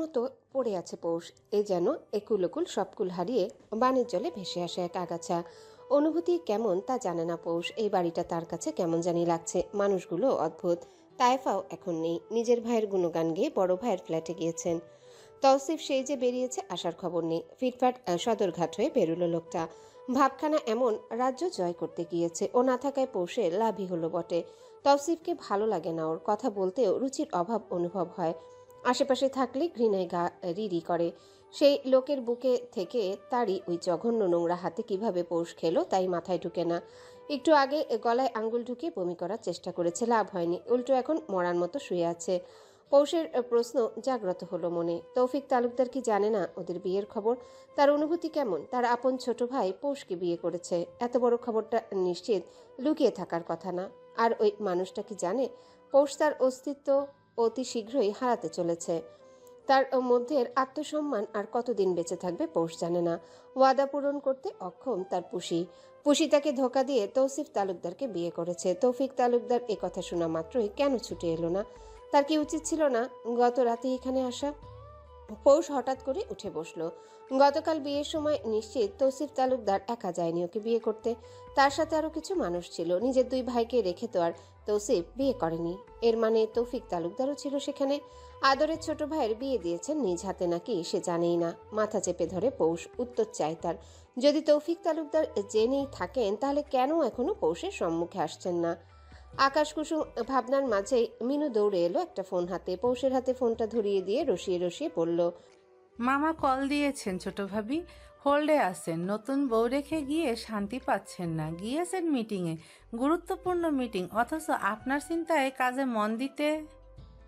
মতো পড়ে আছে পৌষ। এ যেন একুলকুল সবকুল হারিয়ে বানের জলে ভেসে আসে এক আগাছা। অনুভূতি কেমন তা জানে না পৌষ। এই বাড়িটা তার কাছে কেমন জানি লাগছে। মানুষগুলো অদ্ভুত। তায়েফাও এখন নেই। নিজের ভাইয়ের গুণগান গেয়ে বড় ভাইয়ের ফ্ল্যাটে গিয়েছেন। তৌসিফ সেই যে বেরিয়েছে, আসার খবর নেই। ফিটফাট সদরঘাট হয়ে বেরুলো লোকটা। ভাবখানা এমন রাজ্য জয় করতে গিয়েছে। ও না থাকায় পৌষের লাভই হলো বটে। তৌসিফকে ভালো লাগে না, ওর কথা বলতেও রুচির অভাব অনুভব হয়। আশেপাশে থাকলে ঘৃণায় গা রিরি করে। সেই লোকের বুকে থেকে তারই ওই জঘন্য নোংরা হাতে কিভাবে পৌষ খেলো তাই মাথায় ঢুকে না। একটু আগে গলায় আঙ্গুল ঢুকিয়ে বমি করার চেষ্টা করেছে, লাভ হয়নি। উল্টো এখন মরার মতো শুয়ে আছে। পৌষের প্রশ্ন জাগ্রত হলো মনে। তৌফিক তালুকদার কি জানে না ওদের বিয়ের খবর? তার অনুভূতি কেমন? তার আপন ছোট ভাই পৌষকে বিয়ে করেছে। এত বড় খবরটা নিশ্চিত লুকিয়ে থাকার কথা না। আর ওই মানুষটা কি জানে পৌষ তার অস্তিত্ব অতি শীঘ্রই হারাতে চলেছে? তার মধ্যের আত্মসম্মান আর কতদিন বেঁচে থাকবে পৌষ জানে না। ওয়াদা পূরণ করতে অক্ষম তার পুষি। পুষি তাকে ধোকা দিয়ে তৌসিফ তালুকদারকে বিয়ে করেছে। তৌফিক তালুকদার এ কথা শোনা মাত্রই কেন ছুটে এলো না? তার কি উচিত ছিল না গত রাতে এখানে আসা? পৌষ হঠাৎ করে উঠে বসলো। গতকাল বিয়ের সময় নিশ্চিত তৌসিফ তালুকদার একা যায়নি ওকে বিয়ে করতে। তার সাথে আরো কিছু মানুষ ছিল। নিজের দুই ভাইকে রেখে তো আর তৌসিফ বিয়ে করেনি। এর মানে তৌফিক তালুকদারও ছিল সেখানে। আদরের ছোট ভাইয়ের বিয়ে দিয়েছেন নিজ হাতে নাকি সে জানেই না। মাথা চেপে ধরে পৌষ। উত্তর চাই তার। যদি তৌফিক তালুকদার জেনেই থাকেন তাহলে কেন এখনো পৌষের সম্মুখে আসছেন না? আকাশ কুসুম ভাবনার মাঝেই মিনু দৌড়ে এলো, একটা ফোন হাতে। পৌষের হাতে ফোনটা ধরিয়ে দিয়ে রসিয়ে রসিয়ে বলল, মামা কল দিয়েছেন ছোট ভাবি, হোল্ডে আছেন। নতুন বউ রেখে গিয়ে শান্তি পাচ্ছেন না। গিয়েছেন মিটিংয়ে, গুরুত্বপূর্ণ মিটিং, অথচ আপনার চিন্তায় কাজে মন দিতে।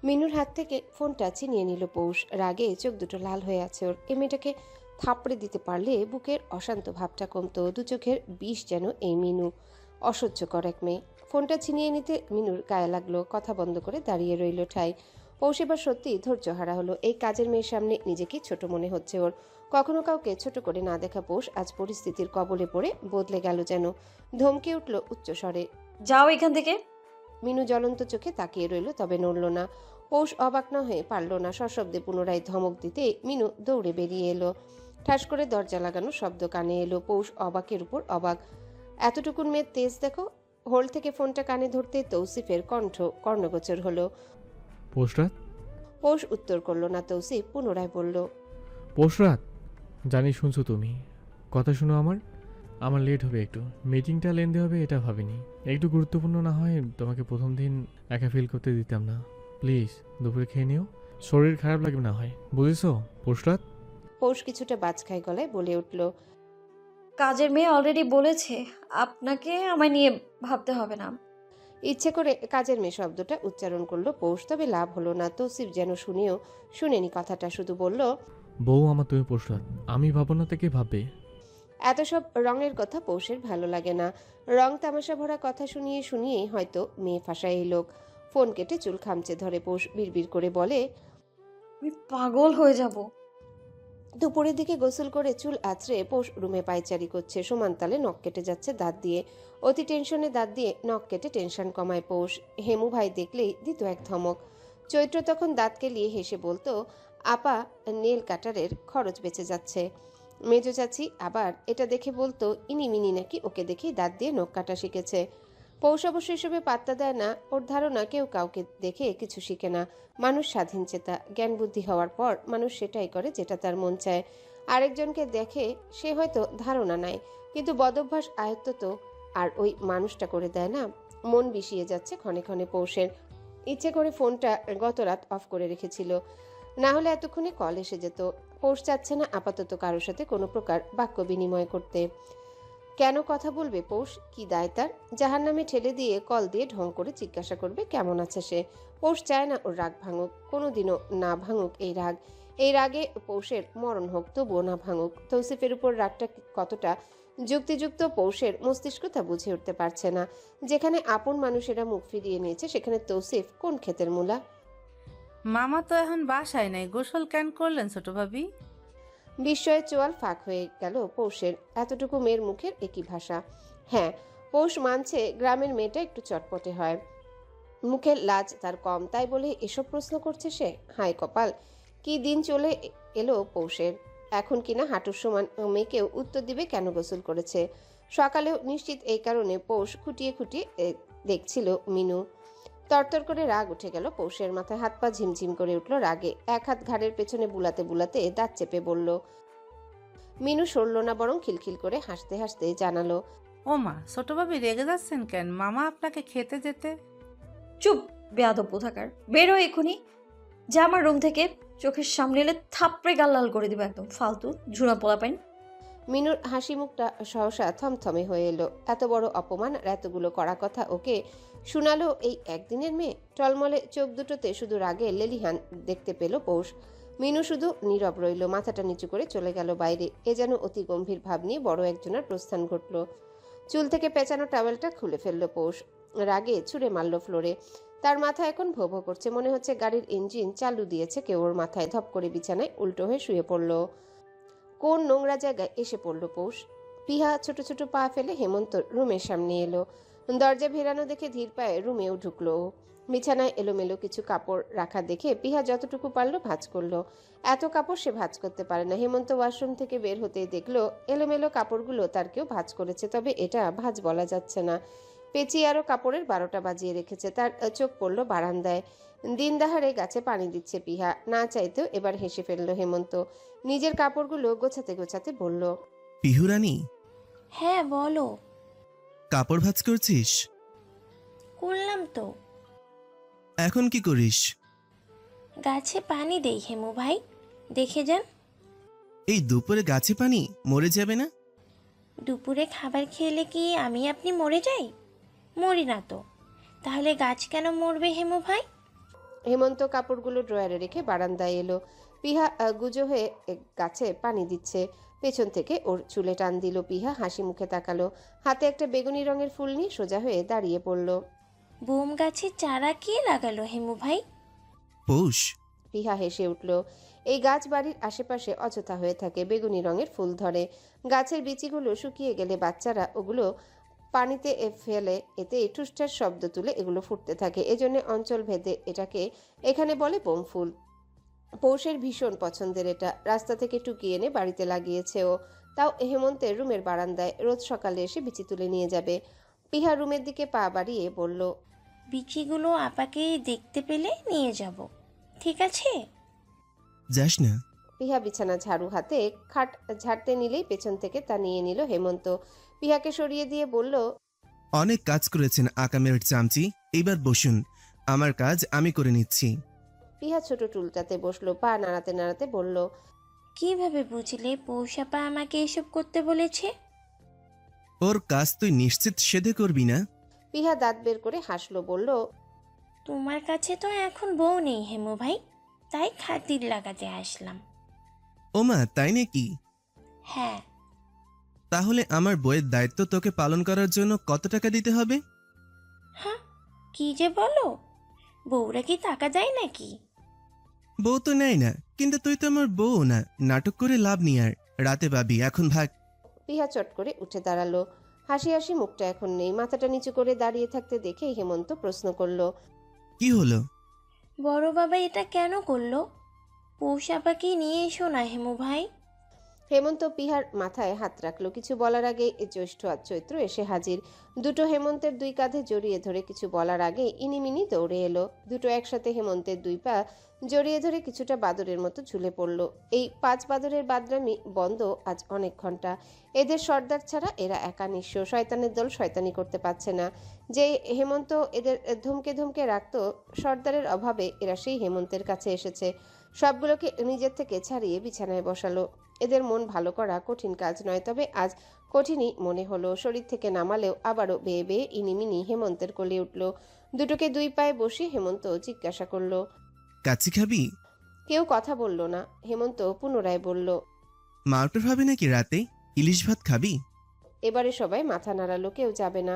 মিনুর হাত থেকে ফোনটা ছিনিয়ে নিল পৌষ। রাগে চোখ দুটো লাল হয়ে আছে ওর। এই মেয়েটাকে থাপড়ে দিতে পারলে বুকের অশান্ত ভাবটা কমতো। দু চোখের বিষ যেন এই মিনু। অসহ্যকর এক মেয়ে। ফোনটা ছিনিয়ে নিতে মিনুর গায়ে লাগলো। কথা বন্ধ করে দাঁড়িয়ে রইল ঠাই। পৌষ এবার সত্যি ধৈর্যহারা হলো। এই কাজের মেয়ের সামনে নিজেকে ছোট মনে হচ্ছে ওর। কখনো কাউকে ছোট করে না দেখা পৌষ আজ পরিস্থিতির কবলে পড়ে বদলে গেল যেন। ধমকে উঠল উচ্চস্বরে। যাও এখান থেকে। মিনু জ্বলন্ত চোখে তাকিয়ে রইল, তবে নড়ল না। পৌষ অবাক না হয়ে পারল না। সশব্দে পুনরায় ধমক দিতে মিনু দৌড়ে বেরিয়ে এলো। ঠাস করে দরজা লাগানো শব্দ কানে এলো। পৌষ অবাকের উপর অবাক। এতটুকুন মেয়ের তেজ দেখো! হোল থেকে ফোনটা কানে ধরতে তৌসিফের কণ্ঠ কর্ণগোচর হলো। পোশরাত, পৌষ উত্তর করল না। তৌসিফ পুনরায় বলল, পোশরাত, জানি শুনছো তুমি। কথা শোনো আমার। আমার লেট হবে একটু। মিটিংটা লেন্দি হবে এটা ভাবিনি। একটু গুরুত্বপূর্ণ না হয় তোমাকে প্রথম দিন একা ফিল করতে দিতাম না। প্লিজ দুপুরে খেয়ে নিও, শরীর খারাপ লাগবে না হয়, বুঝেছো পোশরাত? পৌষ কিছুটা বাজখাই গলায় বলে উঠল, কাজের মেয়ে অলরেডি বলেছে আপনাকে আমায় নিয়ে ভাবতে হবে না। ইচ্ছে করে কাজের মেয়ে শব্দটা উচ্চারণ করলো পৌষ, তবে লাভ হলো না। তৌসিফ যেন শুনেও শুনেনি কথাটা, শুধু বলল, বউ আমার তুমি পোশরাত, আমি ভাবো না থেকে ভাববে। এত সব রঙের কথা পৌষের ভালো লাগে না। রং তামাশা ভরা কথা শুনিয়ে শুনিয়ে হয়তো মেয়ে ফাঁসায় এই লোক। ফোন কেটে চুল খামচে ধরে পৌষ বিড়বিড় করে বলে, আমি পাগল হয়ে যাব। দুপুরের দিকে গোসল করে চুল আছড়ে পৌষ রুমে পায়চারি করছে। সমান তালে নখ কেটে যাচ্ছে দাঁত দিয়ে। অতি টেনশনে দাঁত দিয়ে নখ কেটে টেনশন কমায় পৌষ। হেমু ভাই দেখলেই দিত এক ধমক। চৈত্র তখন দাঁত কেলিয়ে হেসে বলতো, আপা নেল কাটারের খরচ বেঁচে যাচ্ছে। মেজো চাচি আবার এটা দেখে বলতো, ইনিমিনি নাকি ওকে দেখেই দাঁত দিয়ে নখ কাটা শিখেছে। পৌষ অবশ্য এসবে পাত্তা দেয় না। ওর ধারণা কেউ কাউকে দেখে কিছু শিখে না। মানুষ স্বাধীন চেতা। জ্ঞান বুদ্ধি হওয়ার পর মানুষ সেটাই করে যেটা তার মন চায়। আরেকজনকে দেখে সে হয়তো ধারণা নেয়, কিন্তু বদভ্যাস আয়ত্ত তো আর ওই মানুষটা করে দেয় না। মন বিষিয়ে যাচ্ছে ক্ষণে ক্ষণে পৌষের। ইচ্ছে করে ফোনটা গত রাত অফ করে রেখেছিল, না হলে এতক্ষণে কল এসে যেত। পৌষ চাচ্ছে না আপাতত কারোর সাথে কোনো প্রকার বাক্য বিনিময় করতে। কেন কথা বলবে পৌষ? কি দায় তার? জাহান্নামে ঠেলে দিয়ে কল দিয়ে ঢং করে জিজ্ঞাসা করবে কেমন আছে সে। পৌষ চায় না ওর রাগ ভাঙুক, কোনোদিনও না ভাঙুক এই রাগ। এই রাগে পৌষের মরণ হোক, তবুও না ভাঙুক। তৌসিফের উপর রাগটা কতটা যুক্তিযুক্ত পৌষের মস্তিষ্ক তা বুঝে উঠতে পারছে না। যেখানে আপন মানুষেরা মুখ ফিরিয়ে নিয়েছে সেখানে তৌসিফ কোন ক্ষেতের মূলা? মামা তো এখন বাসায় নাই, গোসল কেন করলেন ছোট ভাবি? বিস্ময়ের চোয়াল ফাঁক হয়ে গেল পৌষের। এতটুকু মেয়ের মুখের একই ভাষা। হ্যাঁ, পৌষ মানছে গ্রামের মেয়েটা একটু চটপটে হয়, মুখের লাজ তার কম, তাই বলে এসব প্রশ্ন করছে সে। হায় কপাল, কি দিন চলে এলো পৌষের। এখন কিনা হাঁটুর সমান মেয়েকেও উত্তর দিবে কেন গোসল করেছে। সকালেও নিশ্চিত এই কারণে পৌষ খুঁটিয়ে খুঁটিয়ে দেখছিল মিনু। তরতর করে রাগ উঠে গেল পৌষের মাথায়, হাত পা ঝিমঝিম করে উঠল রাগে। এক হাত ঘাড়ের পেছনে বুলাতে বুলাতে দাঁত চেপে বলল। মিনু সরল না, বরং খিলখিল করে হাসতে হাসতে জানালো। ও মা, ছোট ভাবি রেগে যাচ্ছেন কেন? মামা আপনাকে খেতে যেতে। চুপ, বেয়াদব কোথাকার, বেরো এখুনি। যা আমার রুম থেকে, চোখের সামনে এলে থাপড়ে গাল লাল করে দিব একদম, ফালতু ঝুনা পোলাপাইন। মিনুর হাসি মুখটা সহসা থমথমে হয়ে এলো। এত বড় অপমান আর এতগুলো কড়া কথা ওকে শোনালো এই একদিনের মেয়ে। টলমলে চোখ দুটোতে শুধু রাগে লেলিহান দেখতে পেল পৌষ। মিনু শুধু নীরব রইল, মাথাটা নিচু করে চলে গেল বাইরে। এ যেন অতি গম্ভীর ভাব নিয়ে বড় একজনের প্রস্থান ঘটল। চুল থেকে পেঁচানো টাওয়েলটা খুলে ফেলল পৌষ, রাগে ছুঁড়ে মারল ফ্লোরে। তার মাথা এখন ভো ভো করছে, মনে হচ্ছে গাড়ির ইঞ্জিন চালু দিয়েছে কেউ ওর মাথায়। ধপ করে বিছানায় উল্টো হয়ে শুয়ে পড়ল। কোন নোংরা জায়গায় এসে পড়ল পৌষ। পিহা ছোট ছোট পা ফেলে হেমন্ত রুমের সামনে এলো। দরজা ভেরানো দেখে ধীর পায়ে রুমেও ঢুকলো। বিছানায় এলোমেলো কিছু কাপড় রাখা দেখে পিহা যতটুকু পারল ভাঁজ করলো। এত কাপড় সে ভাঁজ করতে পারে না। হেমন্ত ওয়াশরুম থেকে বের হতেই দেখলো এলোমেলো কাপড়গুলো তার কেউ ভাঁজ করেছে, তবে এটা ভাঁজ বলা যাচ্ছে না। পেঁচিয়ে আরো কাপড়ের 12টা বাজিয়ে রেখেছে। তার চোখ পড়ল বারান্দায়। দিন দাহারে গাছে পানি দিচ্ছে পিহা। না চাইতেও এবার হেসে ফেললো হেমন্ত। নিজের কাপড়গুলো গোছাতে গোছাতে বলল। পিহুরানি, হ্যাঁ বলো। কাপড় ভাঁজ করছিস? করলাম তো। এখন কি করিস? গাছে পানি দেই হেমু ভাই, দেখে যান। এই দুপুরে গাছে পানি? মরে যাবে না? দুপুরে খাবার খেলে কি আপনি মরে যাই? মরি না তো। তাহলে গাছ কেন মরবে হেমু ভাই? হেমন্ত কাপড়গুলো ড্রয়ারে রেখে বারান্দায় এলো। পিহা গুজো হয়ে গাছে পানি দিচ্ছে। পেছন থেকে ওর চুলে টান দিল পিহা। হাসি মুখে তাকালো। হাতে একটা বেগুনি রঙের ফুল নিয়ে সোজা হয়ে দাঁড়িয়ে পড়ল। বোম গাছের চারা কে লাগালো হেমু ভাই? পৌষ। পিহা হেসে উঠল। এই গাছ বাড়ির আশেপাশে অযথা হয়ে থাকে, বেগুনি রঙের ফুল ধরে। গাছের বিচিগুলো শুকিয়ে গেলে বাচ্চারা ওগুলো পানিতে ফেলে, এতে ঠুসঠাস শব্দ তুলে এগুলো ফুটতে থাকে। এজন্য অঞ্চল ভেদে এটাকে এখানে বলে বোম ফুল। পৌষের ভীষণ পছন্দের এটা। রাস্তা থেকে টুকিয়ে এনে বাড়িতে লাগিয়েছে ও। তাও হেমন্তের রুমের বারান্দায় রোজ সকালে এসে বিচি তুলে নিয়ে যাবে। পিহা রুমের দিকে পা বাড়িয়ে বলল। বিচিগুলো আপাকে দেখতে পেলে নিয়ে যাব, ঠিক আছে? যাস না। পিহা বিছানা ঝাড়ু হাতে খাট ঝাড়তে নিলেই পেছন থেকে তা নিয়ে নিল হেমন্ত। পিহাকে সরিয়ে দিয়ে বলল। অনেক কাজ করেছেন আকামের চামচি, এইবার বসুন, আমার কাজ আমি করে নিচ্ছি। পিহা ছোট টুলটাতে বসলো, পা নাড়াতে নাড়াতে বলল। কিভাবে বুঝলে পৌষাপা আমাকে এসব করতে বলেছে? ওর কাজ তুই নিশ্চিত সেধে করবি না? পিহা দাঁত বের করে হাসলো, বলল। তোমার কাছে তো এখন বউ নেই হেমু ভাই, তাই খাতির লাগাতে আসলাম। ওমা, তাই নাকি? হ্যাঁ। তাহলে আমার বইয়ের দায়িত্ব তোকে পালন করার জন্য কত টাকা দিতে হবে? হ্যাঁ, কি যে বলো, বউরা কি টাকা দেয় নাকি? বউ তো নেয় না, কিন্তু তুই তো আমার বউ না, নাটক করে লাভ নেই আর। রাতে পাবি, এখন ভাগ। পিহা চট করে উঠে দাঁড়ালো। হাসি হাসি মুখটা এখন নেই। মাথাটা নিচু করে দাঁড়িয়ে থাকতে দেখে হেমন্ত প্রশ্ন করলো। কি হলো? বড় বাবা এটা কেন করলো? পৌষাপাকে নিয়ে এসো না হেমু ভাই। হেমন্ত পিহার মাথায় হাত রাখলো। কিছু বলার আগে জ্যৈষ্ঠ আর চৈত্র এসে হাজির। দুটো হেমন্তের দুই কাঁধে জড়িয়ে ধরে কিছু বলার আগে ইনিমিনি দৌড়ে এলো। দুটো একসাথে হেমন্তের দুই পা জড়িয়ে ধরে কিছুটা বাদরের মতো ঝুলে পড়ল। এই 5 বাদরের বাদরামি বন্ধ আজ অনেক ঘন্টা। এদের সর্দার ছাড়া এরা একা নিঃস্ব। শয়তানের দল শয়তানি করতে পারছে না। যে হেমন্ত এদের ধমকে ধমকে রাখতো, সর্দারের অভাবে এরা সেই হেমন্তের কাছে এসেছে। সবগুলোকে নিজের থেকে ছাড়িয়ে বিছানায় বসালো। এদের মন ভালো করা কঠিন কাজ নয়, তবে আজ কঠিনই মনে হলো। শরীর থেকে নামালেও আবারও বেয়ে বেয়ে ইনিমিনি হেমন্তের কোলে উঠল। দুটোকে দুই পায়ে বসিয়ে হেমন্ত জিজ্ঞাসা করলো। কাচ্চি খাবি? কেউ কথা বলল না। হেমন্ত পুনরায় বলল। মাউটার হবে নাকি রাতে? ইলিশ ভাত খাবি? এবারে সবাই মাথা নাড়ালো, কেউ যাবে না।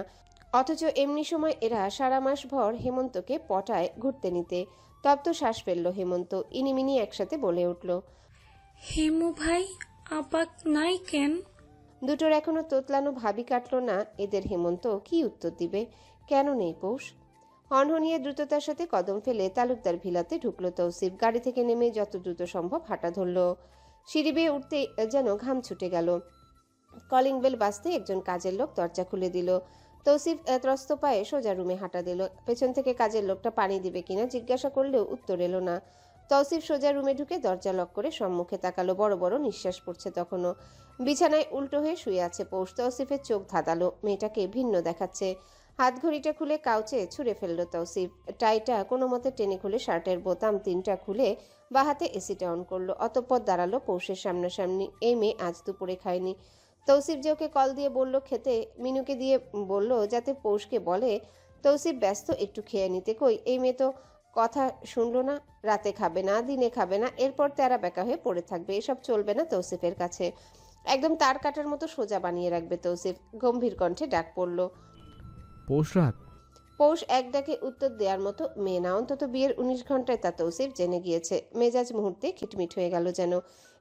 অথচ এমনি সময় এরা সারা মাস ভর হেমন্তকে পটায় ঘুরতে নিতে। তপ্ত শ্বাস ফেললো হেমন্ত। ইনিমিনি একসাথে বলে উঠল। হেমু ভাই, আপাক নাই কেন? দুটোর এখনো তোতলানো ভাবি কাটলো না এদের। হেমন্ত কি উত্তর দিবে? কেন নেই পৌষ? হনহনিয়ে দ্রুততার সাথে কদম ফেলে তালুকদার ভিলাতে ঢুকলো তৌসিফ। গাড়ি থেকে নেমে যত দ্রুত সম্ভব হাঁটা ধরল। সিঁড়ি বেয়ে উঠতে যেন ঘাম ছুটে গেল। কলিং বেল বাজতে একজন কাজের লোক দরজা খুলে দিল। তৌসিফ ত্রস্ত পায়ে সোজা রুমে হাঁটা দিল। পেছন থেকে কাজের লোকটা পানি দিবে কিনা জিজ্ঞাসা করলেও উত্তর এলো না। তৌসিফ সোজা রুমে ঢুকে দরজা লক করে সম্মুখে তাকালো। বড় বড় নিঃশ্বাস পড়ছে তখনও। বিছানায় উল্টো হয়ে শুয়ে আছে পৌষ। তৌসিফের চোখ ধাঁধালো, মেয়েটাকে ভিন্ন দেখাচ্ছে। হাত ঘড়িটা খুলে কাউচে ছুঁড়ে ফেলল তৌসিফ। টাইটা কোনো মতে টেনে খুলে শার্টের বোতাম 3টা খুলে বাহাতে এসিটা অন করলো। অতঃপর দাঁড়ালো পৌষের সামনাসামনি। এই মেয়ে আজ দুপুরে খায়নি। তৌসিফ যে ওকে কল দিয়ে বলল খেতে, মিনুকে দিয়ে বলল যাতে পৌষকে বলে। তৌসিফ ব্যস্ত একটু খেয়ে নিতে। কই এই মেয়ে তো কথা শুনলো না। রাতে খাবে না, দিনে খাবে না, এরপর তেরা বেকা হয়ে পড়ে থাকবে। এসব চলবে না তৌসিফের কাছে। একদম তার কাটার মতো সোজা বানিয়ে রাখবে তৌসিফ। গম্ভীর কণ্ঠে ডাক পড়ল। পৌষরাত। পৌষ এক ডাকে উত্তর দেওয়ার মতো মেয়ে না। অন্তত বিয়ের 19 ঘন্টায় তা তৌসিফ জেনে গিয়েছে। মেজাজ মুহূর্তে খিটমিট হয়ে গেল যেন।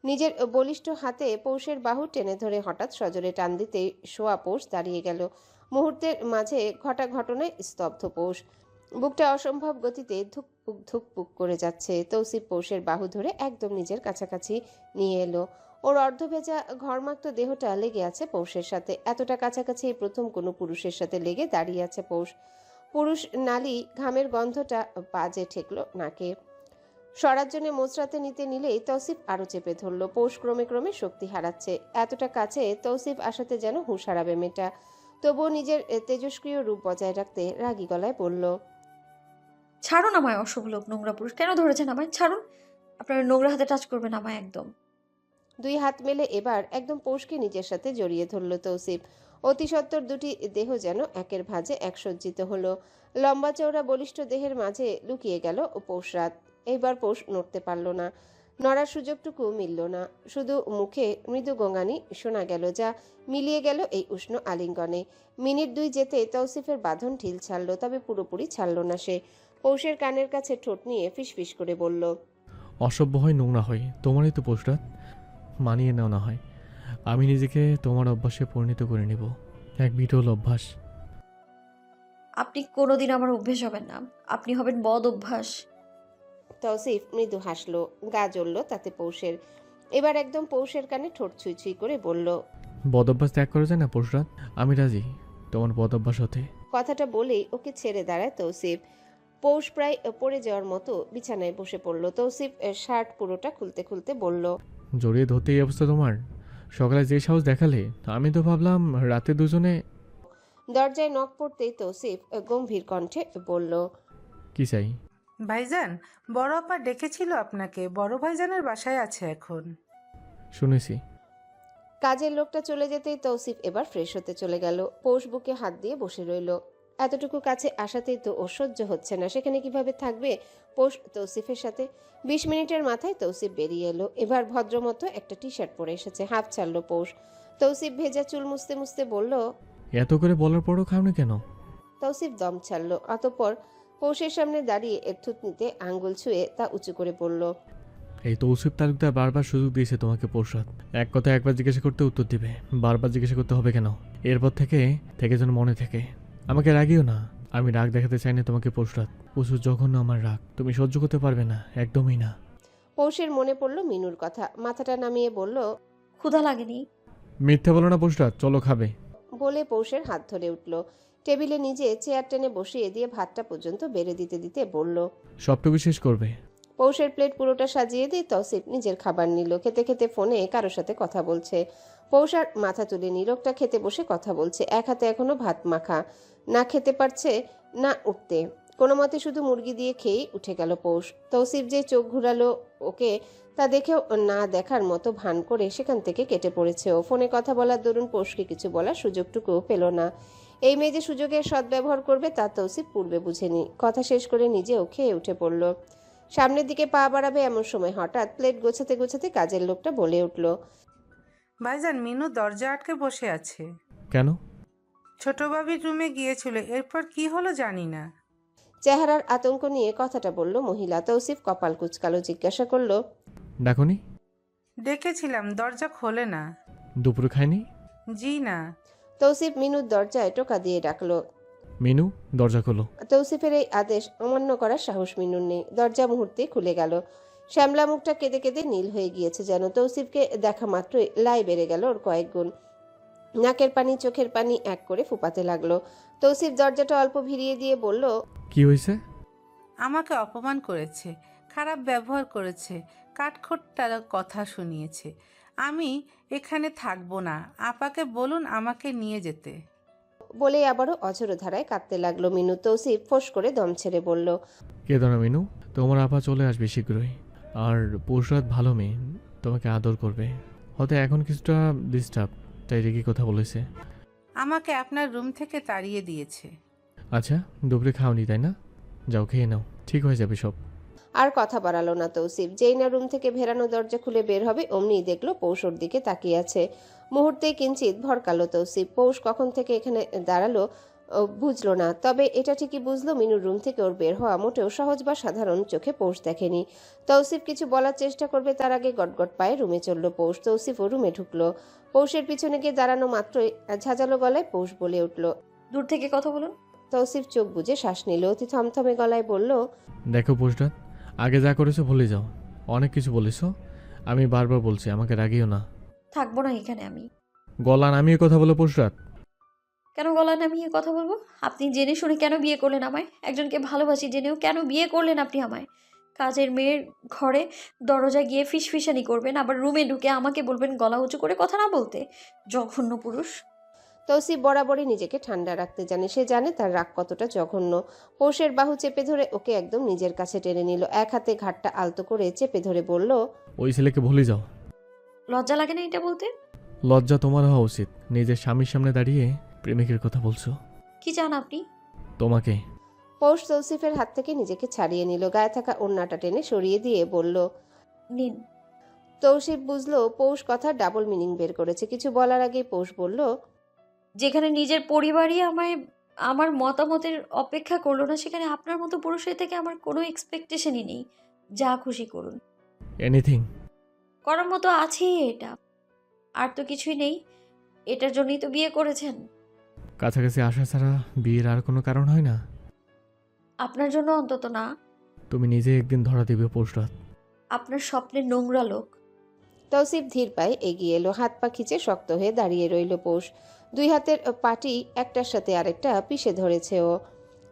নিজের বলিষ্ঠ হাতে পৌষের বাহু টেনে ধরে হঠাৎ সজোরে টান দিতে শোয়া পৌষ দাঁড়িয়ে গেল। মুহূর্তের মাঝে ঘটা ঘটনায় স্তব্ধ পৌষ। বুকটা অসম্ভব গতিতে ধুকপুক ধুকপুক করে যাচ্ছে। তৌসিফ পৌষের বাহু ধরে একদম নিজের কাছাকাছি নিয়ে এলো। ওর অর্ধভেজা ঘরমাক্ত দেহটা লেগে আছে পৌষের সাথে। এতটা কাছাকাছি এই প্রথম কোনো পুরুষের সাথে লেগে দাঁড়িয়ে আছে পৌষ। পুরুষ নালী ঘামের গন্ধটা বাজে ঠেকলো নাকে। সরার জন্য মোচড়াতে নিতে নিলেই তৌসিফ আরো চেপে ধরলো। পৌষ ক্রমে ক্রমে শক্তি হারাচ্ছে। এতটা কাছে তৌসিফ আসাতে যেন হুঁশ হারাবে মেয়েটা। তবুও নিজের তেজস্ক্রিয় রূপ বজায় রাখতে রাগী গলায় বলল, ছাড়ুন আমায়, অশুভ লোক, নোংরা পুরুষ, কেন ধরেছেন আমায়? ছাড়ুন, আপনার নোংরা হাতে টাচ করবেন আমায় একদম। 2 হাত মেলে এবার একদম পৌষকে নিজের সাথে জড়িয়ে ধরল তৌসিফ। অতি সত্বর দুটি দেহ যেন একের ভাঁজে এক সজ্জিত হলো। লম্বা চওড়া বলিষ্ঠ দেহের মাঝে লুকিয়ে গেল পৌষরাত। এইবার পৌষ নড়তে পারল না। নড়ার সুযোগটুকু মিলল না। শুধু মুখে মৃদু গোঙানি শোনা গেল, যা মিলিয়ে গেল এই উষ্ণ আলিঙ্গনে। মিনিট 2 যেতে তৌসিফের বাঁধন ঢিল ছাড়ল, তবে পুরোপুরি ছাড়ল না সে। পৌষের কানের কাছে ঠোঁট নিয়ে ফিসফিস করে বলল, অসভ্য হয়, নোংরা হয়, তোমারই তো পৌষরাত। মানিয়ে নেওয়া না হয়। আমি নিজেকে তোমার অভ্যাসে পরিণত করে নেব। এক বিটল অভ্যাস। আপনি কোনোদিন আমার অভ্যেস হবেন না, আপনি হবেন বদ অভ্যাস। তৌসিফ মৃদু হাসলো, গা জ্বলল তাতে পৌষের। এবার একদম পৌষের কানে ঠোঁট ছুঁই ছুঁই করে বলল, বদ অভ্যাস ত্যাগ করা যায় না পৌষরাত? আমি রাজি তোমার বদ অভ্যাস হতে। কথাটা বলেই ওকে ছেড়ে দাঁড়ায় তৌসিফ। পৌষ প্রায় পড়ে যাওয়ার মতো বিছানায় বসে পড়ল। তৌসিফ শার্ট পুরোটা খুলতে খুলতে বলল, জড়িয়ে ধরতে এই অবস্থা তোমার? সকালে যে সাহস দেখালে, আমি তো ভাবলাম রাতে দুজনে। দরজায় নখ পড়তেই তৌসিফ গম্ভীর কণ্ঠে বলল, কি চাই? ভাইজান, বড় আপা ডেকেছিল আপনাকে। বড় ভাইজানের বাসায় আছে এখন। শুনেছি। কাজের লোকটা চলে যেতেই তৌসিফ এবার ফ্রেশ হতে চলে গেল। পৌষ বুকে হাত দিয়ে বসে রইল। এতটুকু কাছে আসাতেই তো ওর সহ্য হচ্ছে না। সেখানে কিভাবে থাকবে পৌষ তৌসিফের সাথে? 20 মিনিটের মাথায় তৌসিফ বেরিয়ে এলো। এবার ভদ্রমতো একটা টি শার্ট পরে এসেছে। হাফ ছাড়লো পৌষ। তৌসিফ ভেজা চুল মুছতে মুছতে বলল, এত করে বলার পরও খাওনি কেন? তৌসিফ দম ছাড়লো। অতঃপর পৌষের সামনে দাঁড়িয়ে এর থুতনিতে আঙ্গুল ছুঁয়ে তা উঁচু করে বলল, এই তৌসিফ তালুকদার বারবার সুযোগ দিয়েছে তোমাকে পৌষরাত। এক কথা একবার জিজ্ঞাসা করতে উত্তর দিবে, বারবার জিজ্ঞাসা করতে হবে কেন? এরপর থেকে যেন মনে থাকে। আমাকে রাগিও না, আমি রাগ দেখাতে চাই না তোমাকে পৌষরাত। প্রচুর জঘন্য আমার রাগ, তুমি সহ্য করতে পারবে না, একদমই না। পৌষের মনে পড়ল মিনুর কথা। মাথাটা নামিয়ে বলল, ক্ষুধা লাগেনি? মিথ্যা বলো না পৌষরাত, চলো খাবে। বলে পৌষের হাত ধরে উঠল। টেবিলে নিজে চেয়ার টেনে বসিয়ে দিয়ে ভাতটা পর্যন্ত বেড়ে দিতে দিতে বলল, সবটুকু শেষ করবে। পৌষের প্লেট পুরোটা সাজিয়ে দিয়ে তৌসিফ নিজের খাবার নিল। খেতে খেতে ফোনে কারোর সাথে কথা বলছে। পৌষ আর মাথা তুলে লোকটা খেতে বসে কথা বলছে। এক হাতে এখনো ভাত মাখা, না খেতে পারছে না উঠতে। কোনো মতে শুধু মুরগি দিয়ে খেয়েই উঠে গেল পৌষ। তৌসিফ যে চোখ ঘুরালো ওকে, তা দেখেও না দেখার মতো ভান করে সেখান থেকে কেটে পড়েছে ও। ফোনে কথা বলার দরুন পৌষকে কিছু বলার সুযোগটুকুও পেল না। এই মেয়ে যে সুযোগের সদ্ব্যবহার করবে তা তৌসিফ পূর্বে বুঝেনি। কথা শেষ করে নিজেও খেয়ে উঠে পড়ল। সামনের দিকে পা বাড়াবে এমন সময় হঠাৎ প্লেট গোছাতে গোছাতে কাজের লোকটা বলে উঠল, ভাইজান, মিনু দরজা আটকে বসে আছে। কেন? ছোট ভাবির রুমে গিয়েছিল, এরপর কি হলো জানি না। চেহারার আতঙ্ক নিয়ে কথাটা বলল মহিলা। তৌসিফ কপাল কুচকালো, জিজ্ঞাসা করলো, ডাকনি? ডেকেছিলাম, দরজা খোলে না। দুপুরে খায়নি? জি না। তৌসিফ মিনুর দরজায় টোকা দিয়ে ডাকলো, মিনু, দরজা খোলো। তৌসিফের এই আদেশ অমান্য করার সাহস মিনুর নেই। দরজা মুহূর্তেই খুলে গেল। শ্যামলা মুখটা কেঁদে কেঁদে নীল হয়ে গিয়েছে যেন। তৌসিফকে দেখা মাত্রই লাই বেড়ে গেল ওর কয়েক গুণ। নাকের পানি চোখের পানি এক করে ফুপাতে লাগলো। তৌসিফ দরজাটা অল্প ভিড়িয়ে দিয়ে বলল, কি হয়েছে? আমাকে অপমান করেছে, খারাপ ব্যবহার করেছে, কাঠখোট্টার কথা শুনিয়েছে। আমি এখানে থাকবো না, আপাকে বলুন আমাকে নিয়ে যেতে। বলে আবারও অঝোর ধারায় কাঁদতে লাগলো মিনু। তৌসিফ ফোঁস করে দম ছেড়ে বলল, কেঁদো না মিনু, তোমার আপা চলে আসবে শীঘ্রই। আর পরশুরাত ভালো মেয়ে, তোমাকে আদর করবে। হয়তো এখন কিছুটা ডিস্টার্ব, তাই রেগে কথা বলেছে। আমাকে আপনার রুম থেকে তাড়িয়ে দিয়েছে। আচ্ছা, দুপুরে খাওনি তাই না? যাও খেয়ে নাও, ঠিক হয়ে যাবে সব। আর কথা বাড়ালো না তৌসিফ। যেই না রুম থেকে ভেরানো দরজা খুলে বের হবে অমনিই দেখলো পৌষ ওর দিকে তাকিয়ে আছে। মুহূর্তেই কিঞ্চিত ভরকালো তৌসিফ। পৌষ কখন থেকে এখানে দাঁড়ালো বুঝলো না, তবে এটা ঠিকই বুঝলো মিনুর রুম থেকে ওর বের হওয়া মোটেও সহজ বা সাধারণ চোখে পৌষ দেখেনি। তৌসিফ কিছু বলার চেষ্টা করবে তার আগে গটগট পায়ে রুমে চলল পৌষ। তৌসিফ ও রুমে ঢুকলো। পৌষের পিছনে গিয়ে দাঁড়ানো মাত্রই ঝাঁঝালো গলায় পৌষ বলে উঠল। দূর থেকে কথা বলুন। তৌসিফ চোখ বুজে শ্বাস নিল। অতি থমথমে গলায় বলল, দেখো পরশুরাত, আগে যা করেছো ভুলে যাও। অনেক কিছু বলেছো, আমি বারবার বলছি আমাকে রাগিও না। থাকবো না এখানে আমি। গলা নামিয়ে কথা বলো পরশুরাত। কেন গলা নামিয়ে কথা বলবো? আপনি জেনে শুনে কেন বিয়ে করলেন আমায়? একজনকে ভালোবাসি জেনেও কেন বিয়ে করলেন আপনি আমায়? কাজের মেয়ের ঘরে দরজায় গিয়ে ফিসফিসানি করবেন, আবার রুমে ঢুকে আমাকে বলবেন গলা উঁচু করে কথা না বলতে? জঘন্য পুরুষ। তৌসিফ বরাবরই নিজেকে ঠান্ডা রাখতে জানে। সে জানে তার রাগ কতটা জঘন্য। পৌষের বাহু চেপে ধরে ওকে একদম নিজের কাছে টেনে নিল। এক হাতে ঘাটটা আলতো করে চেপে ধরে বলল, ওই ছেলেকে ভুলে যাও। লজ্জা লাগে না এটা বলতে? লজ্জা তোমার হওয়া উচিত, নিজের স্বামীর সামনে দাঁড়িয়ে প্রেমিকের কথা বলছো। কি চান আপনি? তোমাকে। পৌষ তৌসিফের হাত থেকে নিজেকে ছাড়িয়ে নিল। গায়ে থাকা ওড়নাটা টেনে সরিয়ে দিয়ে বলল। নিন। তৌসিফ বুঝলো পৌষ কথা ডাবল মিনিং বের করেছে। কিছু বলার আগেই পৌষ বলল, যেখানে নিজের পরিবারই আমায় আমার মতামতের অপেক্ষা করলো না, সেখানে আপনার মতো পুরুষের থেকে আমার কোনো এক্সপেকটেশনই নেই। যা খুশি করুন। এনিথিং। করার মতো আছেই এটা, আর তো কিছুই নেই। এটার জন্যই তো বিয়ে করেছেন। কাছাকাছি আসা ছাড়া বিয়ের আর কোনো কারণ হয় না। আপনার জন্য অন্তত না। তুমি নিজে একদিন ধরা দেবে পরশুরাত। আপনার স্বপ্নের নোংরা লোক। তৌসিফ ধীর পায়ে এগিয়ে এলো। হাত পা খিচে শক্ত হয়ে দাঁড়িয়ে রইল পৌষ। দুই হাতের পাটি একটার সাথে আরেকটা পিষে ধরেছে ও।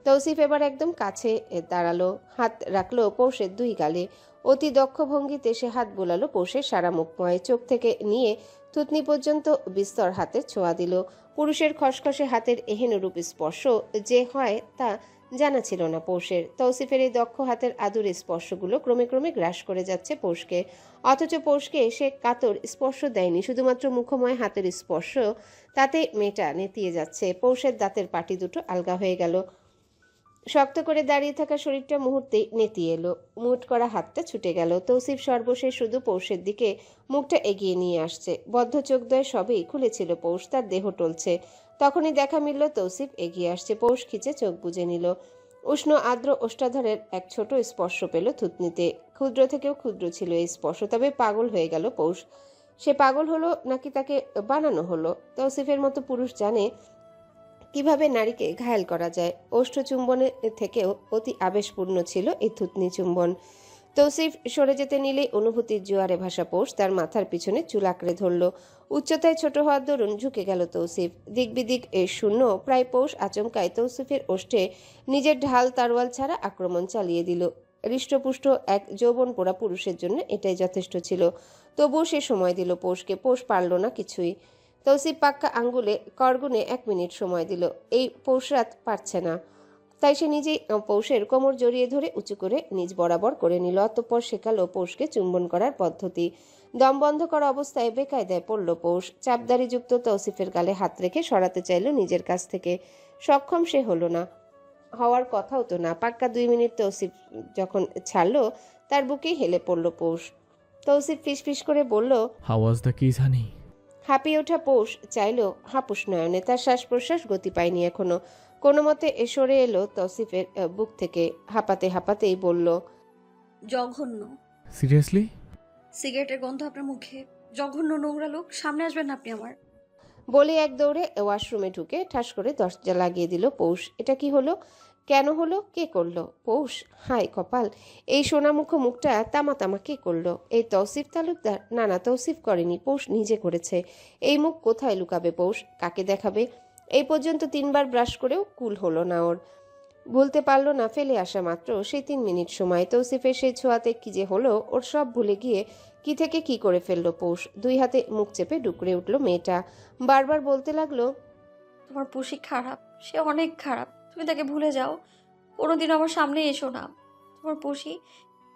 তৌসিফ এবার একদম কাছে দাঁড়ালো। হাত রাখলো পৌষের দুই গালে। অতি দক্ষ ভঙ্গিতে সে হাত বোলালো পৌষের সারা মুখময়। চোখ থেকে নিয়ে থুতনি পর্যন্ত বিস্তর হাতের ছোঁয়া দিল। পুরুষের খসখসে হাতের এহেনরূপ স্পর্শ যে হয় তা জানা ছিল না পৌষের। তৌসিফের এই দক্ষ হাতের আদুরে স্পর্শগুলো ক্রমে ক্রমে গ্রাস করে যাচ্ছে পৌষকে। অথচ পৌষকে সে কাতর স্পর্শ দেয়নি, শুধুমাত্র মুখময় হাতের স্পর্শ। তাতে মেয়েটা নেতিয়ে যাচ্ছে। পৌষের দাঁতের পাটি দুটো আলগা হয়ে গেল। শক্ত করে দাঁড়িয়ে থাকা শরীরটা মুহূর্তেই নেতিয়ে এলো। মুঠ করা হাতটা ছুটে গেল। তৌসিফ সর্বশেষ শুধু পৌষের দিকে মুখটা এগিয়ে নিয়ে আসছে। বদ্ধ চোখদ্বয় সবই খুলেছিল পৌষ, তার দেহ টলছে। তখনই দেখা মিলল তৌসিফ এগিয়ে আসছে। পৌষ খিচে চোখ বুজে নিল। উষ্ণ আর্দ্র ওষ্ঠাধরের এক ছোট স্পর্শ পেল থুতনিতে। ক্ষুদ্র থেকেও ক্ষুদ্র ছিল এই স্পর্শ। তবে পাগল হয়ে গেল পৌষ। সে পাগল হলো নাকি তাকে বানানো হলো? তৌসিফের মতো পুরুষ জানে কিভাবে নারীকে ঘায়েল করা যায়। ওষ্ঠ চুম্বনের থেকেও অতি আবেশপূর্ণ ছিল এই থুতনি চুম্বন। তৌসিফ সরে যেতে নিলেই অনুভূতির জোয়ারে ভাসা পৌষ তার মাথার পিছনে চুল আঁকড়ে ধরল। উচ্চতায় ছোট হওয়ার দরুন ঝুঁকে গেল তৌসিফ। দিক বিদিক শূন্য প্রায় পৌষ আচমকায় তৌসিফের ওষ্ঠে নিজের ঢাল তারওয়াল ছাড়া আক্রমণ চালিয়ে দিল। হৃষ্টপুষ্ট এক যৌবন পোড়া পুরুষের জন্য এটাই যথেষ্ট ছিল। তবুও সে সময় দিল পৌষকে। পৌষ পারল না কিছুই। তৌসিফ পাক্কা আঙ্গুলে করগুনে 1 মিনিট সময় দিল। এই পৌষরাত পারছে না, তাই সে নিজেই পৌষের কোমর জড়িয়ে ধরে উঁচু করে নিজ বরাবর করে নিল। অতঃপর শেখালো পৌষকে চুম্বন করার পদ্ধতি। দম বন্ধ করা অবস্থায় বেকায়দায় পড়ল পৌষ। চাপদারিযুক্ত তৌসিফের গালে হাত রেখে সরাতে চাইল নিজের কাছ থেকে। সক্ষম সে হলো না, হওয়ার কথাও তো না। পাক্কা 2 মিনিট তৌসিফ যখন ছাড়লো তার বুকেই হেলে পড়ল পৌষ। তৌসিফ ফিসফিস করে বলল, হাউ ওয়াজ দ্য কিস হানি? হাঁপিয়ে ওঠা পৌষ চাইল হাপুস নয়নে। তার শ্বাস প্রশ্বাস গতি পায়নি এখনো। কোনো মতে সরে এলো তৌসিফের বুক থেকে। হাঁপাতে হাঁপাতেই বলল, জঘন্য। সিরিয়াসলি? সিগারেটের গন্ধ আপনার মুখে। জঘন্য নোংরা লোক। সামনে আসবেন না আপনি আমার। বলে এক দৌড়ে ওয়াশরুমে ঢুকে ঠাস করে দরজা লাগিয়ে দিল পৌষ। এটা কি হলো? কেন হলো? কে করলো? পৌষ? হায় কপাল! এই সোনামুখ মুখটা তামা তামা কে করলো? এই তৌসিফ তালুকদার? না না, তৌসিফ করেনি, পৌষ নিজে করেছে। এই মুখ কোথায় লুকাবে পৌষ? কাকে দেখাবে? এই পর্যন্ত 3বার ব্রাশ করেও কুল হলো না ওর। ভুলতে পারল না ফেলে আসা মাত্র সেই 3 মিনিট সময় তৌসিফের সেই ছোঁয়াতে কি যে হলো ওর সব ভুলে গিয়ে কি থেকে কি করে ফেললো পৌষ। 2 হাতে মুখ চেপে ডুকরে উঠল মেয়েটা। বারবার বলতে লাগলো, তোমার পুষি খারাপ, সে অনেক খারাপ, তুমি তাকে ভুলে যাও, কোনোদিনও আমার সামনে এসো না। তোমার পুষি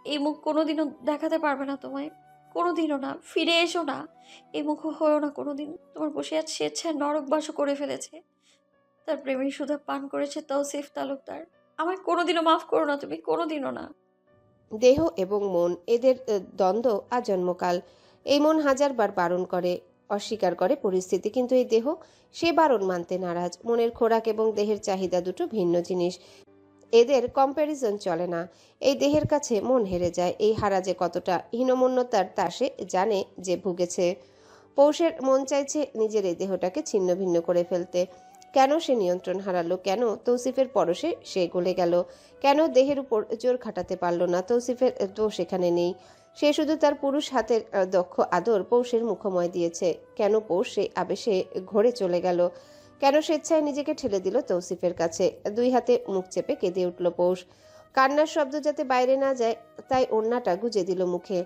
এই মুখ কোনোদিনও দেখাতে পারবে না তোমায়, কোনোদিনও না। ফিরে এসো না, এই মুখ হয়েও না কোনোদিন। তোমার পুষি আজ স্বেচ্ছায় নরকবাসও করে ফেলেছে, তার প্রেমের সুধা পান করেছে তৌসিফ তালুকদার। আমায় কোনোদিনও মাফ করো না তুমি, কোনোদিনও না। দেহ এবং মন এদের দ্বন্দ্ব আজন্মকাল। এই মন হাজারবার বারণ করে, অস্বীকার করে পরিস্থিতি, কিন্তু এই দেহ সে বারণ মানতে নারাজ। মনের খোরাক এবং দেহের চাহিদা দুটো ভিন্ন জিনিস, এদের কম্প্যারিজন চলে না। এই দেহের কাছে মন হেরে যায়। এই হারা যে কতটা হীনমন্যতার তা সে জানে যে ভুগেছে। পৌষের মন চাইছে নিজের এই দেহটাকে ছিন্ন ভিন্ন করে ফেলতে। কেন সে নিয়ন্ত্রণ হারালো? কেন তৌসিফের পরশে সে গলে গেল? কেন দেহের উপর জোর খাটাতে পারল না? তৌসিফের দোষ এখানে নেই, সে শুধু তার পুরুষ হাতের দক্ষ আদর পৌষের মুখময় দিয়েছে। কেন পৌষ সে আবেশে ঘোরে চলে গেল? কেন স্বেচ্ছায় নিজেকে ঠেলে দিল তৌসিফের কাছে? 2 হাতে মুখ চেপে কেঁদে উঠল পৌষ। কান্নার শব্দ যাতে বাইরে না যায় তাই ওড়নাটা গুজে দিল মুখে।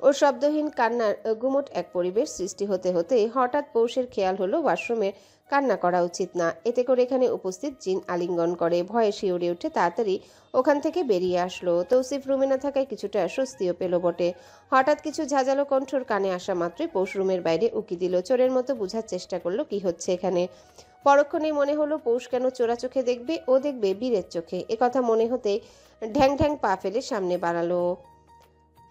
ওর শব্দহীন কান্নার গুমট এক পরিবেশ সৃষ্টি হতে হতে হঠাৎ পৌষের খেয়াল হলো ওয়াশরুমে কান্না করা উচিত না। এতে করে এখানে উপস্থিত জিন আলিঙ্গন করে। ভয়ে শিউরে উঠে তাড়াতাড়ি ওখান থেকে বেরিয়ে আসলো। তৌসিফ রুমে না থাকায় কিছুটা স্বস্তিও পেল বটে। হঠাৎ কিছু ঝাঁঝালো কণ্ঠর কানে আসা মাত্রই পৌষ রুমের বাইরে উকি দিল। চোরের মতো বোঝার চেষ্টা করলো কি হচ্ছে এখানে। পরক্ষণেই মনে হলো পৌষ কেন চোরা চোখে দেখবে, ও দেখবে বীরের চোখে। একথা মনে হতে ঢ্যাং ঢ্যাং পা ফেলে সামনে বাড়ালো।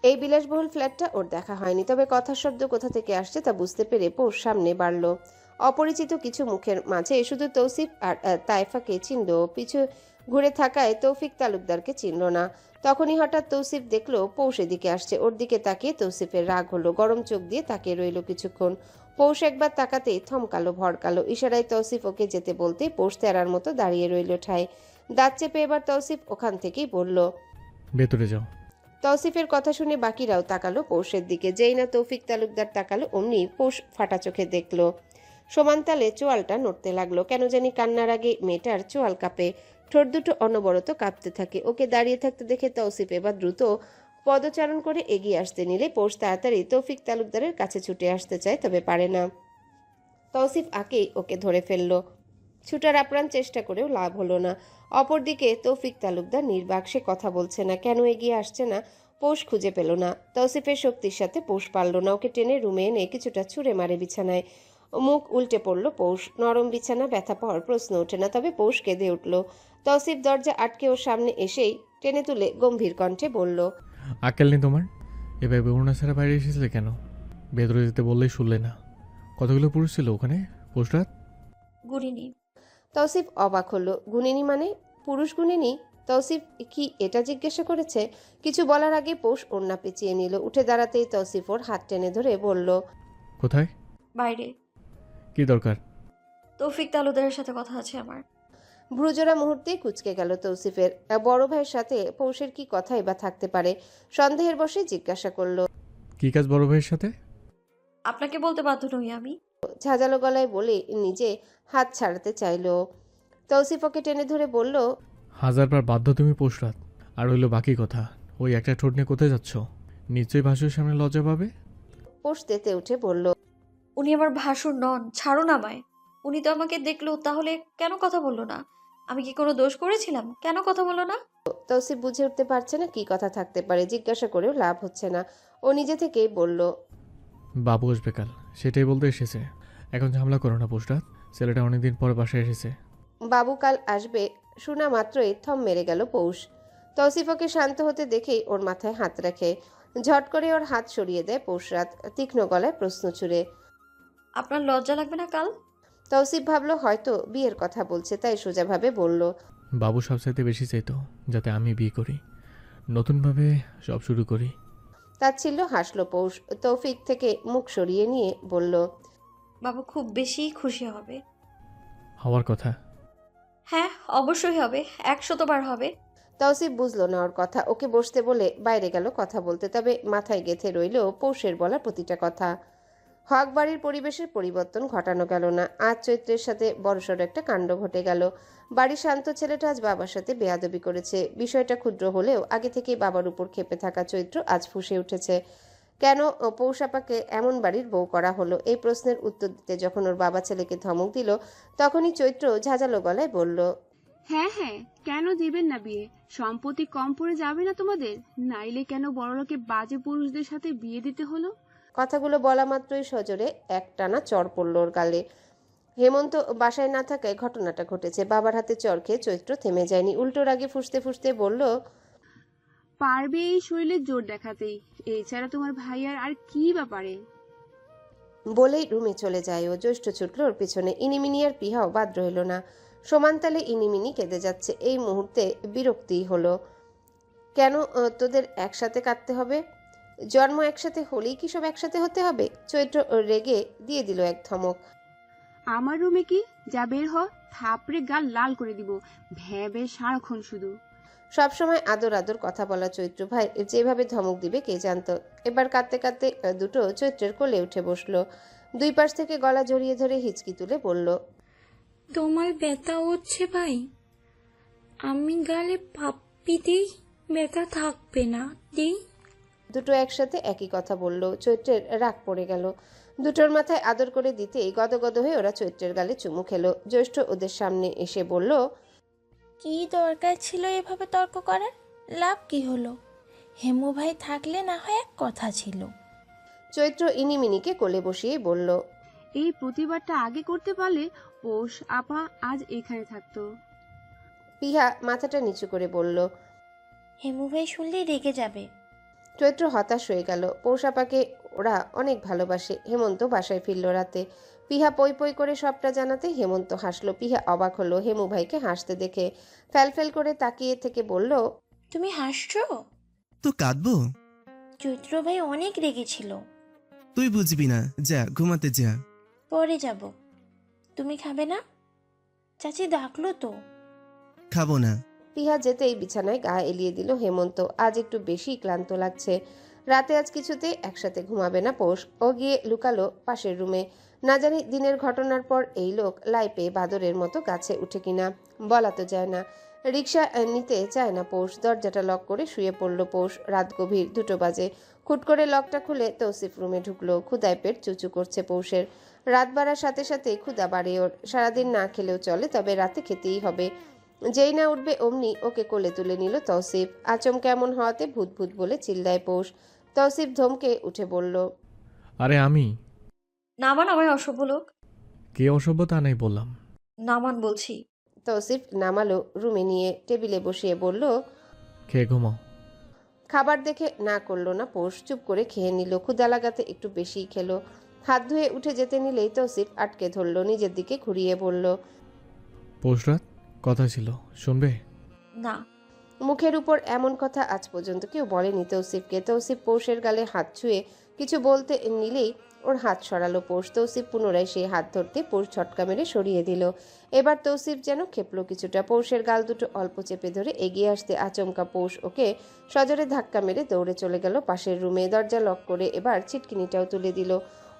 এই বিলাসবহুল ফ্ল্যাটটা ওর দেখা হয়নি, তবে কথার শব্দ কোথা থেকে আসছে তা বুঝতে পেরে পৌষ সামনে বাড়ল। অপরিচিত কিছু মুখের মাঝে শুধু তৌসিফ আর তাইফাকে চিনল, পিছু ঘুরে থাকায় তৌফিক তালুকদারকে চিনল না। তখনই হঠাৎ তৌসিফ দেখলো পৌষ এদিকে আসছে। ওর দিকে তাকিয়ে তৌসিফের রাগ হলো, গরম চোখ দিয়ে তাকিয়ে রইল কিছুক্ষণ। পৌষ একবার তাকাতেই থমকালো, ভড়কালো। ইশারায় তৌসিফ ওকে যেতে বলতে পৌষ তেরার মতো দাঁড়িয়ে রইল ঠায়। দাঁত চেপে এবার তৌসিফ ওখান থেকেই বলল, ভেতরে যাও। তৌসিফের কথা শুনে বাকিরাও তাকালো পৌষের দিকে। যেই না তৌফিক তালুকদার তাকালো অমনি পৌষ ফাটা চোখে দেখলো সমান তালে চোয়ালটা নড়তে লাগলো। কেন জানি কান্নার আগে মেয়েটার চোয়াল কাঁপে, ঠোঁট দুটো অনবরত কাঁপতে থাকে। ওকে দাঁড়িয়ে থাকতে দেখে তৌসিফ এবার দ্রুত পদচারণ করে এগিয়ে আসতে নিলে পৌষ তাড়াতাড়ি তৌফিক তালুকদারের কাছে ছুটে আসতে চায়, তবে পারে না। তৌসিফ আকেই ওকে ধরে ফেললো। ছুটার আপ্রাণ চেষ্টা করেও লাভ হলো না। অপরদিকে তৌফিক তালুকদার নির্বাক, সে কথা বলছে না। কেন এগিয়ে আসছে না পৌষ খুঁজে পেল না। তৌসিফের শক্তির সাথে পৌষ পারল না। ওকে টেনে রুমে এনে কিছুটা ছুঁড়ে মারে বিছানায়। মুখ উল্টে পড়ল পৌষ। নরম বিছানা, ব্যথা পাওয়ার প্রশ্ন ওঠে না, তবে পৌষ কেঁদে উঠল। তৌসিফ দরজা আটকে ওর সামনে এসেই টেনে তুলে গম্ভীর কণ্ঠে বলল, আক্কেল নেই তোমার? এভাবে বেউনা ছাড়া বাইরে এসেছিলে কেন? ভেতরে যেতে বললেই শুনলে না। কতগুলো পুরুষ ছিল ওখানে পোস্টরাত? গুরিনি। তৌসিফ অবাক হলো। গুণিনী মানে? পুরুষ গুণিনী? তৌসিফ কি এটা জিজ্ঞাসা করেছে? কিছু বলার আগে পৌষ ওড়না পেঁচিয়ে নিল। উঠে দাঁড়াতেই তৌসিফ ওর হাত টেনে ধরে বলল, কোথায়? বাইরে। কি দরকার? তৌফিক তালুকদারের সাথে কথা আছে আমার। ভ্রুজোড়া মুহূর্তেই কুঁচকে গেল তৌসিফের। বড় ভাইয়ের সাথে পৌষের কি কথাই বা থাকতে পারে? সন্দেহের বশে জিজ্ঞাসা করলো। কি কাজ বড় ভাইয়ের সাথে? আপনাকে বলতে বাধ্য নই আমি। ঝাঁঝালো গলায় বলে নিজে হাত ছাড়াতে চাইল। তৌসিফ ওকে টেনে ধরে বলল, 1000বার বাধ্য তুমি পোস্টরাত। আর হইলো বাকি কথা, ওই একটা ঠোঁট নিয়ে কোথায় যাচ্ছ? নিশ্চয়ই ভাসুর সামনে লজ্জা পাবে। পৌষ তেতে উঠে বলল, উনি আমার ভাসুর নন, ছাড়ুন আমায়। উনি তো আমাকে দেখলো, তাহলে কেন কথা বললো না? আমি কি কোনো দোষ করেছিলাম? কেন কথা বললো না? তৌসিফ বুঝে উঠতে পারছে না কি কথা থাকতে পারে। জিজ্ঞাসা করেও লাভ হচ্ছে না। ও নিজে থেকেই বলল, বাবু আসবে কাল, সেটাই বলতে এসেছে। এখন ঝামেলা করো না পোস্টরাত, ছেলেটা অনেকদিন পর বাসায় এসেছে। বাবু কাল আসবে শোনা মাত্রই থম মেরে গেল পৌষ। তৌসিফ ওকে শান্ত হতে দেখেই ওর মাথায় হাত রাখে। ঝট করে ওর হাত সরিয়ে দেয় পৌষরাত তীক্ষ্ণ গলায় প্রশ্ন ছুড়ে। আপনার লজ্জা লাগবে না কাল? তৌসিফ ভাবলো হয়তো বিয়ের কথা বলছে, তাই সোজাভাবে বলল, বাবু সবচাইতে বেশি চাইতো যাতে আমি বিয়ে করি, নতুনভাবে সব শুরু করি। তাচ্ছিল্য হাসলো পৌষ। তৌফিক থেকে মুখ সরিয়ে নিয়ে বলল, বাবা খুব বেশি খুশি হবে। হওয়ার কথা। হ্যাঁ, অবশ্যই হবে, 100 বার হবে। তৌসিফ বুঝলো না ওর কথা, ওকে বসতে বলে বাইরে গেল কথা বলতে, তবে মাথায় গেঁথে রইল পৌষের বলা প্রতিটা কথা। হক বাড়ির পরিবেশের পরিবর্তন ঘটানো গেল না। আজ চৈত্রের সাথে বড়সড় একটা কাণ্ড ঘটে গেল। বাড়ির শান্ত ছেলেটা আজ বাবার সাথে বেয়াদবি করেছে। বিষয়টা ক্ষুদ্র হলেও আগে থেকেই বাবার উপর ক্ষেপে থাকা চৈত্র আজ ফুঁসে উঠেছে। কেন পৌষাপাকে এমন বাড়ির বউ করা হলো, এই প্রশ্নের উত্তর দিতে যখন ওর বাবা ছেলেকে ধমক দিল, তখনই চৈত্র ঝাঁঝালো গলায় বলল, হ্যাঁ হ্যাঁ, কেন দিবেন না বিয়ে? সম্পত্তি কম পড়ে যাবে না তোমাদের? নাইলে কেন বড়লোকে বাজে পুরুষদের সাথে বিয়ে দিতে হলো? কথাগুলো বলা মাত্রই সজোরে একটানা চড় পড়ল ওর গালে। হেমন্ত বাসায় না থাকায় ঘটনাটা ঘটেছে। বাবার হাতে চড় খেয়ে চৈত্র থেমে যায়নি, উল্টো রাগে ফুঁসতে ফুঁসতে বলল, পারবে এই শরীরের জোর দেখাতেই, এছাড়া তোমার ভাইয়ার আর কি ব্যাপারে? বলেই রুমে চলে যায় ও। জ্যৈষ্ঠ ছুটল ওর পিছনে। ইনিমিনি আর পিহাও বাদ রইল না। সমান তালে ইনিমিনি কেঁদে যাচ্ছে। এই মুহূর্তে বিরক্তিই হলো। কেন তোদের একসাথে কাঁদতে হবে? জন্ম একসাথে হলেই কি সব একসাথে হতে হবে? চৈত্র রেগে দিয়ে দিল এক ধমক। আমার রুমে কি? যা বের হ, থাপড়ে গাল লাল করে দিব। ভ্যাবে সারাক্ষণ শুধু। সবসময় আদর আদর কথা বলা চৈত্র ভাই যেভাবে ধমক দিবে কে জানতো। এবার কাঁদতে কাঁদতে দুটো চৈত্রের কোলে উঠে বসলো। দুই পাশ থেকে গলা জড়িয়ে ধরে হিচকি তুলে বলল, তোমার ব্যথা হচ্ছে ভাই? আমি গালে পাপ্পি দিই, ব্যথা থাকবে না দিই? দুটো একসাথে একই কথা বলল। চৈত্রের রাগ পড়ে গেল। দুটোর মাথায় আদর করে দিতেই গদগদ হয়ে ওরা চৈত্রের গালে চুমু খেলো। জ্যৈষ্ঠ ওদের সামনে এসে বলল, কি দরকার ছিল এভাবে তর্ক করার? লাভ কি হলো? হেমু ভাই থাকলে না হয় এক কথা ছিল। চৈত্র ইনিমিনিকে কোলে বসিয়ে বলল, এই প্রতিবাদটা আগে করতে পারলে পৌষ আপা আজ এখানে থাকতো। পিহা মাথাটা নিচু করে বলল। হেমু ভাই শুনলেই রেগে যাবে। চৈত্র হতাশ হয়ে গেল। পৌষাপাকে ওরা অনেক ভালোবাসে। হেমন্ত বাসায় ফিরল রাতে। পিহা পই পই করে সবটা জানাতে হেমন্ত হাসলো। পিহা অবাক হলো হেমু ভাইকে হাসতে দেখে। ফ্যালফ্যাল করে তাকিয়ে থেকে বলল, তুমি হাসছো? তো কাঁদবো? চৈত্র ভাই অনেক রেগেছিল। তুই বুঝবি না, যা ঘুমাতে যা। পরে যাব। তুমি খাবে না? চাচি ডাকলো তো। খাবো না। পিহা যেতেই বিছানায় গা এলিয়ে দিল হেমন্ত। আজ একটু বেশি ক্লান্ত লাগছে। রাতে আজ কিছুতে একসাথে ঘুমাবে না পৌষ। ও গিয়ে লুকালো পাশের রুমে। না জানি দিনের ঘটনার পর এই লোক লাইপে বাদরের মতো গাছে উঠে কিনা, বলা তো যায় না। রিক্সা নিতে চায় না পৌষ। দরজাটা লক করে শুয়ে পড়ল পৌষ। রাত গভীর, 2টো বাজে। খুট করে লকটা খুলে তৌসিফ রুমে ঢুকলো। ক্ষুদায় পেট চুচু করছে পৌষের। রাত বাড়ার সাথে সাথে ক্ষুদা বাড়ে ওর। সারাদিন না খেলেও চলে, তবে রাতে খেতেই হবে। যেই না উঠবে অমনি ওকে কোলে তুলে নিল তৌসিফ। আচমকা এমন হওয়াতে ভূত ভূত বলে চিল্লায় পৌষ। তৌসিফ ধমকে উঠে বলল, আরে আমি? নামান আমায়, অসভ্য লোক। কে অসভ্য তা নাই বললাম। নামান বলছি। তৌসিফ নামালো, রুমে নিয়ে টেবিলে বসিয়ে বলল, খেয়ে ঘুমাও। খাবার দেখে না করলো না পৌষ। চুপ করে খেয়ে নিল। ক্ষুদা লাগাতে একটু বেশিই খেলো। হাত ধুয়ে উঠে যেতে নিলেই তৌসিফ আটকে ধরল, নিজের দিকে ঘুরিয়ে বলল, পৌষরাত কথা ছিল, শুনবে? না। মুখের উপর এমন কথা আজ পর্যন্ত কেউ বলেনি তৌসিফকে। তৌসিফ পৌষের গালে হাত ছুঁয়ে কিছু বলতে নিলেই ওর হাত সরালো পৌষ। তৌসিফ পুনরায় সেই হাত ধরতে পৌষ ঝটকা মেরে সরিয়ে দিল। এবার তৌসিফ যেন খেপলো কিছুটা। পৌষের গাল দুটো অল্প চেপে ধরে এগিয়ে আসতে আচমকা পৌষ ওকে সজোরে ধাক্কা মেরে দৌড়ে চলে গেল পাশের রুমে। দরজা লক করে এবার ছিটকিনিটাও তুলে দিল।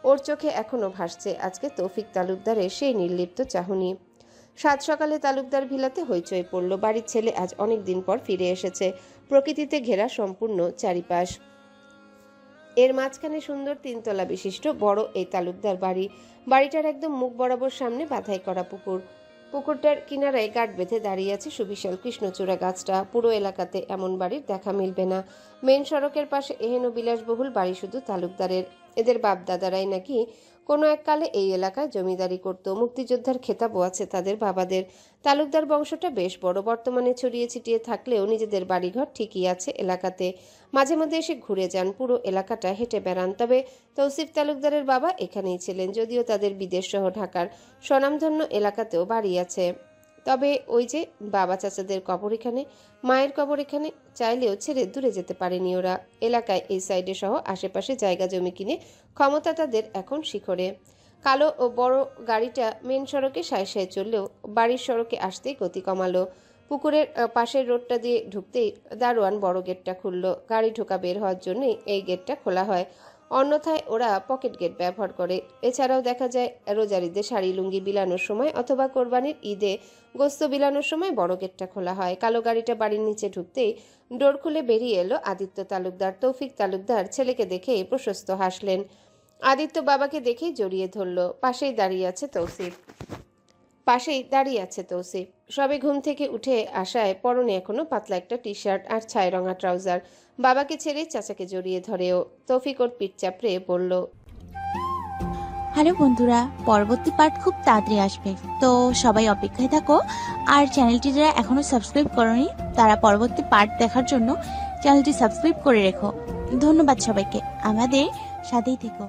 ওর চোখে এখনো ভাসছে আজকে তৌফিক তালুকদারের সেই নির্লিপ্ত চাহনি। সাত সকালে তালুকদার ভিলাতে হইচই পড়ল। বাড়ির ছেলে আজ অনেক দিন পর ফিরে এসেছে। প্রকৃতিতে ঘেরা সম্পূর্ণ চারিপাশ। এর মাঝখানে সুন্দর 3 তলা বিশিষ্ট বড় এই তালুকদার বাড়ি। বাড়িটার একদম মুখ বরাবর সামনে বাধাই করা পুকুর। পুকুরটার কিনারায় গাঁট বেঁধে দাঁড়িয়ে আছে সুবিশাল কৃষ্ণচূড়া গাছটা। পুরো এলাকাতে এমন বাড়ির দেখা মিলবে না। মেন সড়কের পাশে এহেন বিলাসবহুল বাড়ি শুধু তালুকদারের। এদের বাপ দাদারাই নাকি কোনো এককালে এই এলাকায় জমিদারি করত। মুক্তিযোদ্ধার খেতাবও আছে তাদের বাবাদের। তালুকদার বংশটা বেশ বড়। বর্তমানে ছড়িয়ে ছিটিয়ে থাকলেও নিজেদের বাড়িঘর ঠিকই আছে এলাকাতে। মাঝে মধ্যে এসে ঘুরে যান, পুরো এলাকাটা হেঁটে বেড়ান। তবে তৌসিফ তালুকদারের বাবা এখানেই ছিলেন, যদিও তাদের বিদেশ সহ ঢাকার স্বনামধন্য এলাকাতেও বাড়ি আছে। তবে ওই যে বাবা চাচাদের কবর এখানে, মায়ের কবর এখানে, চাইলেও ছেড়ে দূরে যেতে পারেনি ওরা। এলাকায় এই সাইডে সহ আশেপাশে জায়গা জমি কিনে ক্ষমতা তাদের এখন শিখরে। কালো ও বড় গাড়িটা মেন সড়কে সায় সায় চললেও বাড়ির সড়কে আসতেই গতি কমালো। পুকুরের পাশের রোডটা দিয়ে ঢুকতেই দারোয়ান বড় গেটটা খুলল। গাড়ি ঢোকা বের হওয়ার জন্যই এই গেটটা খোলা হয়, অন্যথায় ওরা পকেট গেট ব্যবহার করে। এছাড়াও দেখা যায় রোজার ঈদে শাড়ি লুঙ্গি বিলানোর সময় অথবা কোরবানির ঈদে গোস্ত বিলানোর সময় বড় গেটটা খোলা হয়। কালো গাড়িটা বাড়ির নিচে ঢুকতেই ডোর খুলে বেরিয়ে এলো আদিত্য তালুকদার। তৌফিক তালুকদার ছেলেকে দেখে প্রশস্ত হাসলেন। আদিত্য বাবাকে দেখেই জড়িয়ে ধরল। পাশেই দাঁড়িয়ে আছে তৌসিফ। সবে ঘুম থেকে উঠে আসায় পরনে এখনো পাতলা একটা টি শার্ট আর ছাই রঙা ট্রাউজার। বাবাকে ছেড়ে চাচাকে জড়িয়ে ধরেও। তৌফিক ওর পিঠ চাপড়ে বলল, হ্যালো বন্ধুরা, পরবর্তী পার্ট খুব তাড়াতাড়ি আসবে, তো সবাই অপেক্ষায় থাকো। আর চ্যানেলটি যারা এখনো সাবস্ক্রাইব করোনি তারা পরবর্তী পার্ট দেখার জন্য চ্যানেলটি সাবস্ক্রাইব করে রেখো। ধন্যবাদ সবাইকে, আমাদের সাথেই থেকো।